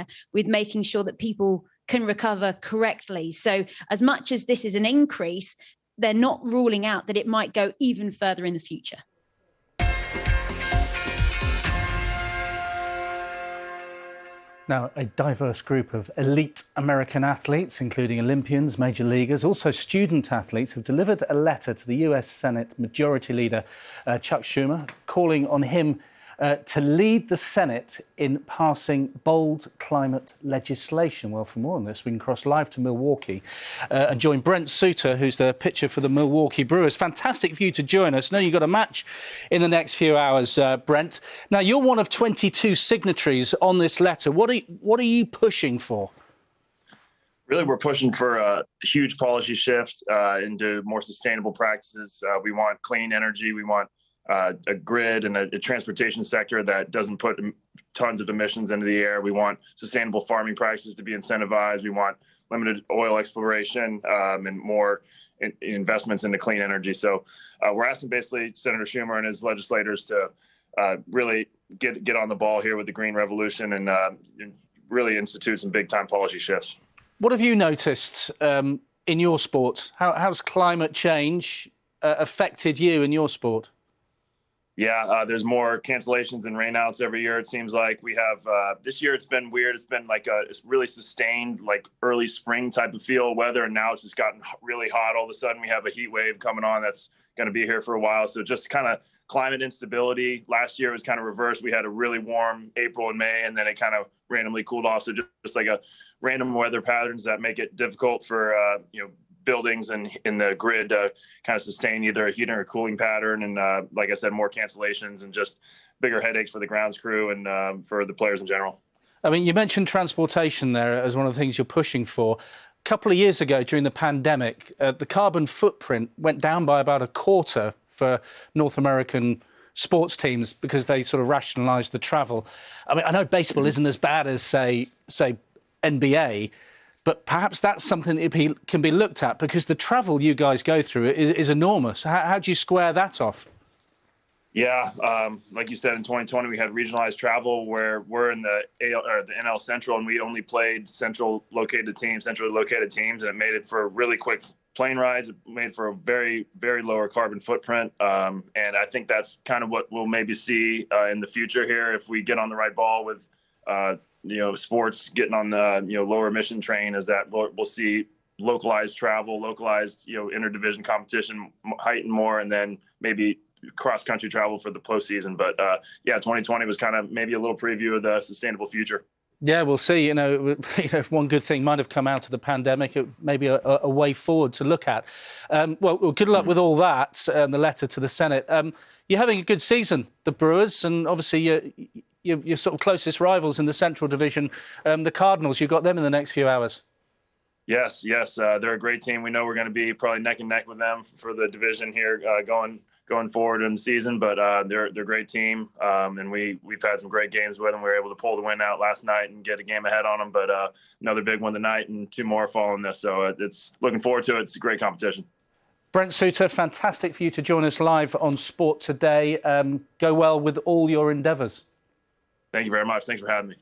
there with making sure that people can recover correctly. So as much as this is an increase, they're not ruling out that it might go even further in the future. Now, a diverse group of elite American athletes, including Olympians, major leaguers, also student athletes, have delivered a letter to the US Senate Majority Leader Chuck Schumer, calling on him to lead the Senate in passing bold climate legislation. Well, for more on this, we can cross live to Milwaukee and join BrentSuter, who's the pitcher for the Milwaukee Brewers. Fantastic for you to join us. I know you've got a match in the next few hours, Brent. Now, you're one of 22 signatories on this letter. What are you pushing for? Really, we're pushing for a huge policy shift into more sustainable practices. We want clean energy. We want a grid and a transportation sector that doesn't put tons of emissions into the air. We want sustainable farming practices to be incentivized. We want limited oil exploration and more investments into clean energy. So we're asking basically Senator Schumer and his legislators to really get on the ball here with the Green Revolution and really institute some big time policy shifts. What have you noticed in your sport? How's climate change affected you in your sport? Yeah, there's more cancellations and rainouts every year. It seems like we have this year. It's been weird. It's been like it's really sustained, like early spring type of feel weather, and now it's just gotten really hot. All of a sudden, we have a heat wave coming on that's going to be here for a while. So just kind of climate instability. Last year was kind of reversed. We had a really warm April and May, and then it kind of randomly cooled off. So just like a random weather patterns that make it difficult for buildings and in the grid to kind of sustain either a heating or cooling pattern. And like I said, more cancellations and just bigger headaches for the grounds crew and for the players in general. I mean, you mentioned transportation there as one of the things you're pushing for. A couple of years ago during the pandemic, the carbon footprint went down by about a quarter for North American sports teams because they sort of rationalised the travel. I mean, I know baseball isn't as bad as, say NBA, but perhaps that's something that can be looked at because the travel you guys go through is enormous. How do you square that off? Yeah, like you said, in 2020, we had regionalized travel where we're in the NL Central, and we only played centrally located teams, and it made it for really quick plane rides. It made for a very, very lower carbon footprint. And I think that's kind of what we'll maybe see in the future here if we get on the right ball with sports getting on the lower emission train, is that we'll see localized travel, localized interdivision competition heighten more, and then maybe cross country travel for the postseason. But 2020 was kind of maybe a little preview of the sustainable future. Yeah, we'll see. If one good thing might have come out of the pandemic, it may be a way forward to look at. Well, good luck with all that. The letter to the Senate. You're having a good season, the Brewers, and obviously your sort of closest rivals in the Central Division, the Cardinals. You've got them in the next few hours. Yes. They're a great team. We know we're going to be probably neck and neck with them for the division here going forward in the season. But they're a great team, and we've had some great games with them. We were able to pull the win out last night and get a game ahead on them. But another big one tonight, and two more following this. So it's looking forward to it. It's a great competition. BrentSuter, fantastic for you to join us live on Sport Today. Go well with all your endeavours. Thank you very much. Thanks for having me.